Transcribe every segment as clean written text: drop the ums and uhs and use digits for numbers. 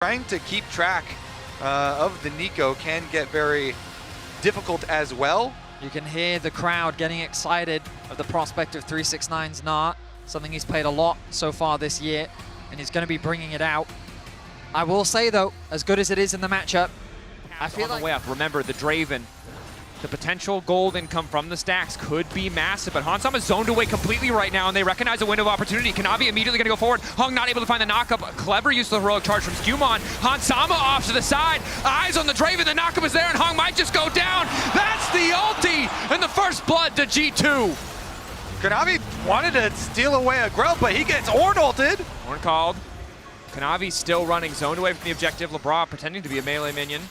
Trying to keep track of the Nico can get very difficult as well. You can hear the crowd getting excited of the prospect of 369's Nart, something he's played a lot so far this year, and he's going to be bringing it out. I will say though, as good as it is in the matchup, I feel on the way up. Remember, the Draven, the potential gold income from the stacks could be massive, but Hansama is zoned away completely right now, and they recognize a window of opportunity. Kanavi immediately going to go forward. Hung not able to find the knockup. A clever use of the heroic charge from Skumon. Hansama off to the side. Eyes on the Draven. The knockup is there, and Hung might just go down. That's the ulti, and the first blood to G2. Kanavi wanted to steal away a Grub, but he gets Ornn ulted. Ornn called. Kanavi still running, zoned away from the objective. LeBron pretending to be a melee minion.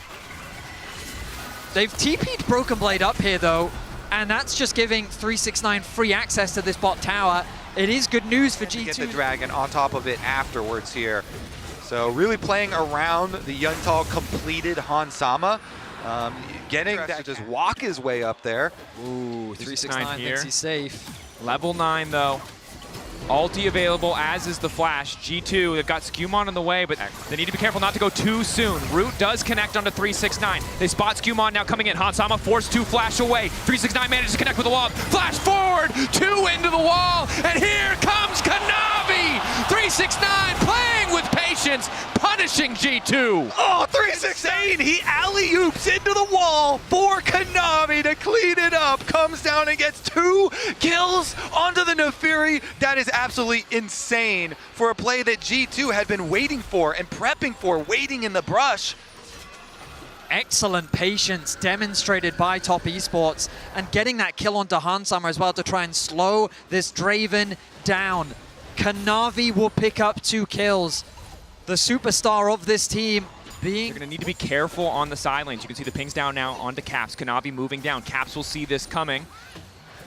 They've TP'd Broken Blade up here though, and that's just giving 369 free access to this bot tower. It is good news for G2. Get the Dragon on top of it afterwards here. So really playing around the Yuntal completed Hansama. Getting that to just walk his way up there. Ooh, 369 thinks he's safe. Level 9 though. Ulti available, as is the flash. G2, they've got Skumon in the way, but they need to be careful not to go too soon. Root does connect onto 369. They spot Skumon now coming in. Hansama forced to flash away. 369 manages to connect with the wall. Flash forward, 2 into the wall, and here comes Kanavi! 369 playing with patience, punishing G2. Oh, 368, he alley-oops into the wall for Kanavi to clean it up. Comes down and gets 2 kills onto the Nefiri. That is absolutely insane for a play that G2 had been waiting for and prepping for, waiting in the brush. Excellent patience demonstrated by Top Esports, and getting that kill onto Hansama as well to try and slow this Draven down. Kanavi will pick up 2 kills. The superstar of this team being... They're going to need to be careful on the side lanes. You can see the pings down now onto Caps. Kanavi moving down. Caps will see this coming.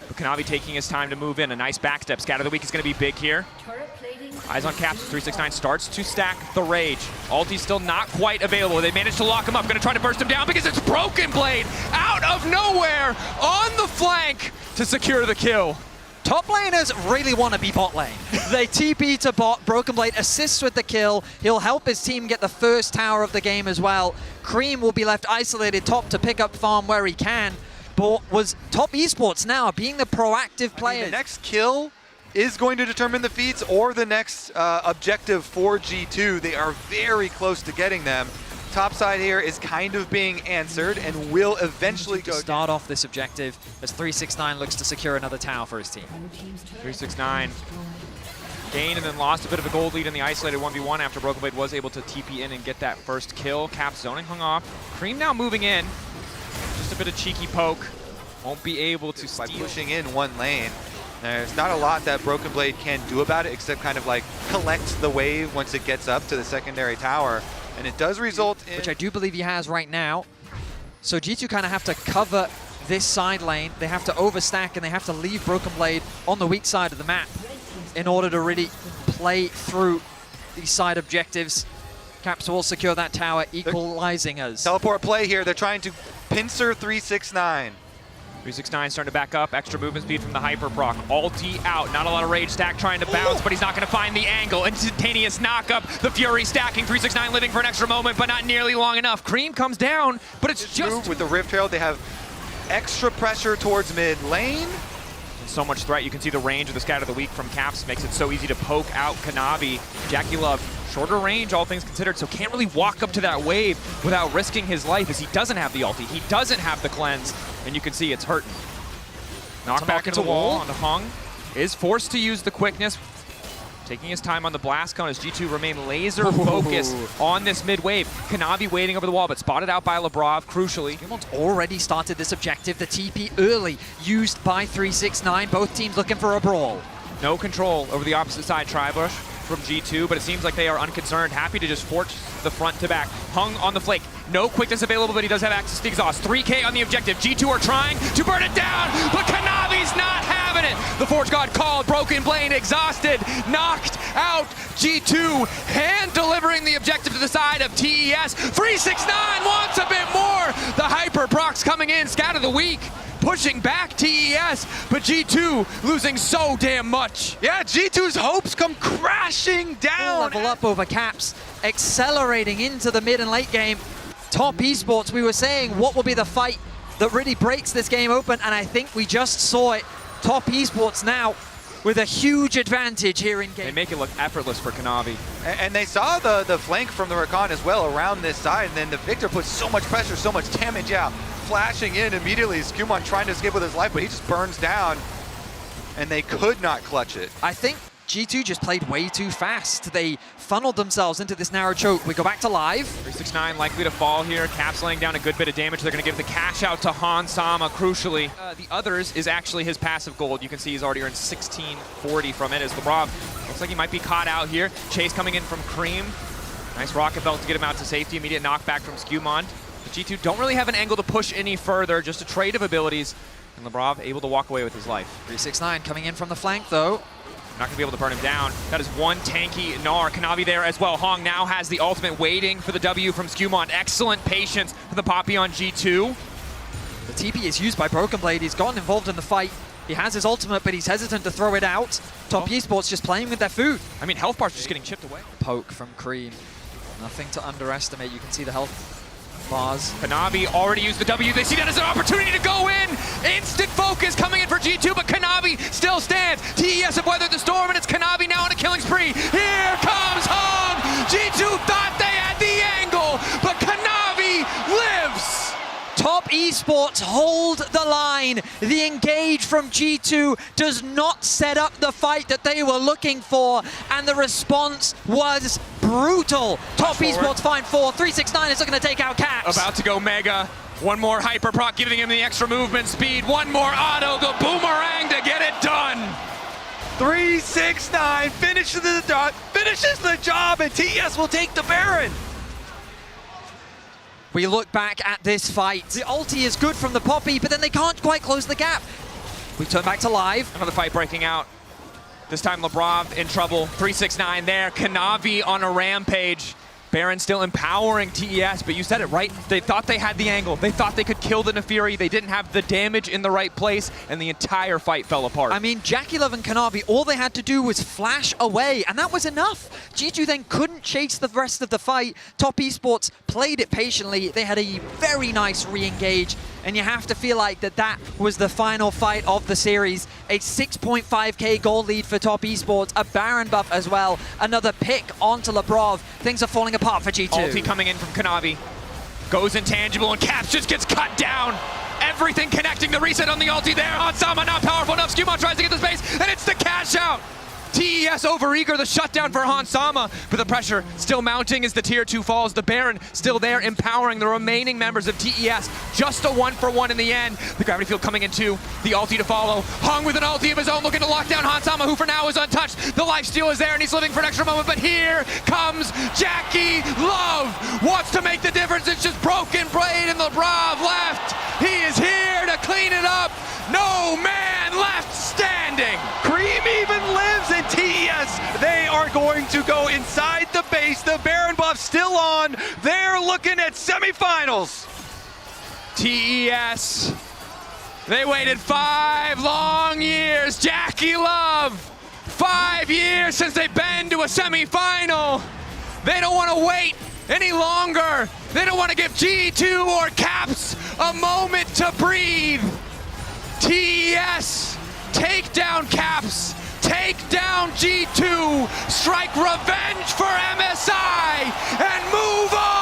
But Kanavi taking his time to move in. A nice backstep. Scatter the Weak is going to be big here. Eyes on Caps. 369 starts to stack the Rage. Ulti's still not quite available. They managed to lock him up. Going to try to burst him down because it's Broken Blade out of nowhere on the flank to secure the kill. Top laners really want to be bot lane. They TP to bot, Broken Blade assists with the kill. He'll help his team get the first tower of the game as well. Cream will be left isolated top to pick up farm where he can. But was Top Esports now being the proactive player? The next kill is going to determine the feats or the next objective for G2. They are very close to getting them. Top side here is kind of being answered and will eventually go start off this objective as 369 looks to secure another tower for his team. 369 gained and then lost a bit of a gold lead in the isolated 1v1 after Broken Blade was able to TP in and get that first kill. Cap zoning hung off. Cream now moving in. Just a bit of cheeky poke. Won't be able to steal. By pushing in one lane. There's not a lot that Broken Blade can do about it except kind of like collect the wave once it gets up to the secondary tower. And it does result in... Which I do believe he has right now. So G2 kind of have to cover this side lane. They have to overstack and they have to leave Broken Blade on the weak side of the map in order to really play through these side objectives. Caps will secure that tower, equalizing us. Teleport play here. They're trying to pincer 369. 369 starting to back up, extra movement speed from the hyper proc. Ulti out, not a lot of rage. Stack trying to bounce, but he's not going to find the angle. Instantaneous knockup, the Fury stacking. 369 living for an extra moment, but not nearly long enough. Cream comes down, but it's just... With the Rift Herald, they have extra pressure towards mid lane. So much threat. You can see the range of the Scatter of the Weak from Caps makes it so easy to poke out Kanavi. Jackie Love, shorter range, all things considered, so can't really walk up to that wave without risking his life as he doesn't have the ulti. He doesn't have the cleanse, and you can see it's hurting. Knock back into the wall onto Hung. Is forced to use the quickness. Taking his time on the blast cone as G2 remain laser focused on this mid wave. Kanavi waiting over the wall, but spotted out by Lebrov, crucially. Skummon's already started this objective. The TP early, used by 369. Both teams looking for a brawl. No control over the opposite side, Tribush from G2, but it seems like they are unconcerned. Happy to just force the front to back. Hung on the flake. No quickness available, but he does have access to the exhaust. 3K on the objective. G2 are trying to burn it down, but Kanavi's not having it. The Forge God called. Broken Blade exhausted. Knocked out G2. Hand delivering the objective to the side of TES. 369 wants a bit more. The Hyper Procs coming in. Scatter the Weak. Pushing back TES, but G2 losing so damn much. Yeah, G2's hopes come crashing down. Level up over Caps. accelerating into the mid and late game. Top Esports, we were saying, what will be the fight that really breaks this game open? And I think we just saw it. Top Esports now with a huge advantage here in game. They make it look effortless for Kanavi. And they saw the flank from the Rakan as well around this side, and then the Victor puts so much pressure, so much damage out. Flashing in immediately, Skumon trying to escape with his life, but he just burns down, and they could not clutch it. I think G2 just played way too fast. They funneled themselves into this narrow choke. We go back to live. 369 likely to fall here. Caps laying down a good bit of damage. They're going to give the cash out to Han Sama, crucially. The others is actually his passive gold. You can see he's already earned 1640 from it as LeBron looks like he might be caught out here. Chase coming in from Cream. Nice rocket belt to get him out to safety. Immediate knockback from Skumon. But G2 don't really have an angle to push any further. Just a trade of abilities. And Lebrov able to walk away with his life. 369 coming in from the flank, though. Not going to be able to burn him down. That is one tanky Gnar. Kanavi there as well. Hong now has the ultimate waiting for the W from Skumon. Excellent patience for the Poppy on G2. The TP is used by Broken Blade. He's gotten involved in the fight. He has his ultimate, but he's hesitant to throw it out. Top Esports just playing with their food. I mean, health bars just getting chipped away. Poke from Cream. Nothing to underestimate. You can see the health bars. Kanavi already used the W. They see that as an opportunity to go in. Instant focus coming in for G2, but Kanavi still stands. TES have weathered the storm, and it's Kanavi now on a killing spree. Here comes Hong. G2 thought they had the angle, but Kanavi lives. Top Esports hold the line. The engage from G2 does not set up the fight that they were looking for, and the response was brutal. Top Esports find 4. 369 is looking to take out Caps. About to go Mega. One more hyper proc, giving him the extra movement speed. One more auto, the boomerang to get it done. 369 finishes the job, and TES will take the Baron. We look back at this fight. The ulti is good from the Poppy, but then they can't quite close the gap. We turn back to live. Another fight breaking out. This time Lebrov in trouble. 369 there. Kanavi on a rampage. Baron still empowering TES, but you said it right. They thought they had the angle. They thought they could kill the Nefiri. They didn't have the damage in the right place, and the entire fight fell apart. I mean, Jackie Love and Kanavi, all they had to do was flash away, and that was enough. G2 then couldn't chase the rest of the fight. Top Esports played it patiently. They had a very nice re-engage, and you have to feel like that was the final fight of the series. A 6.5k goal lead for Top Esports, a Baron buff as well, another pick onto Lebrov. Things are falling apart for G2. Ulti coming in from Kanavi. Goes intangible, and Caps just gets cut down. Everything connecting. The reset on the ulti there. Han Sama not powerful enough. Skumon tries to get the space, and it's the cash out. TES overeager, the shutdown for Han Sama, but the pressure still mounting as the tier 2 falls. The Baron still there, empowering the remaining members of TES. Just a 1-for-1 in the end. The gravity field coming in too. The ulti to follow. Hung with an ulti of his own, looking to lock down Han Sama, who for now is untouched. The lifesteal is there, and he's living for an extra moment, but here comes Jackie Love. Wants to make the difference. It's just Broken Blade and Lebrov left. He is here to clean it up. No man left standing. Cream even lives in TES. They are going to go inside the base. The Baron buff still on. They're looking at semifinals. TES. They waited 5 long years. Jackie Love. 5 years since they've been to a semifinal. They don't want to wait any longer. They don't want to give G2 or Caps a moment to breathe. TES, take down Caps, take down G2, strike revenge for MSI, and move on!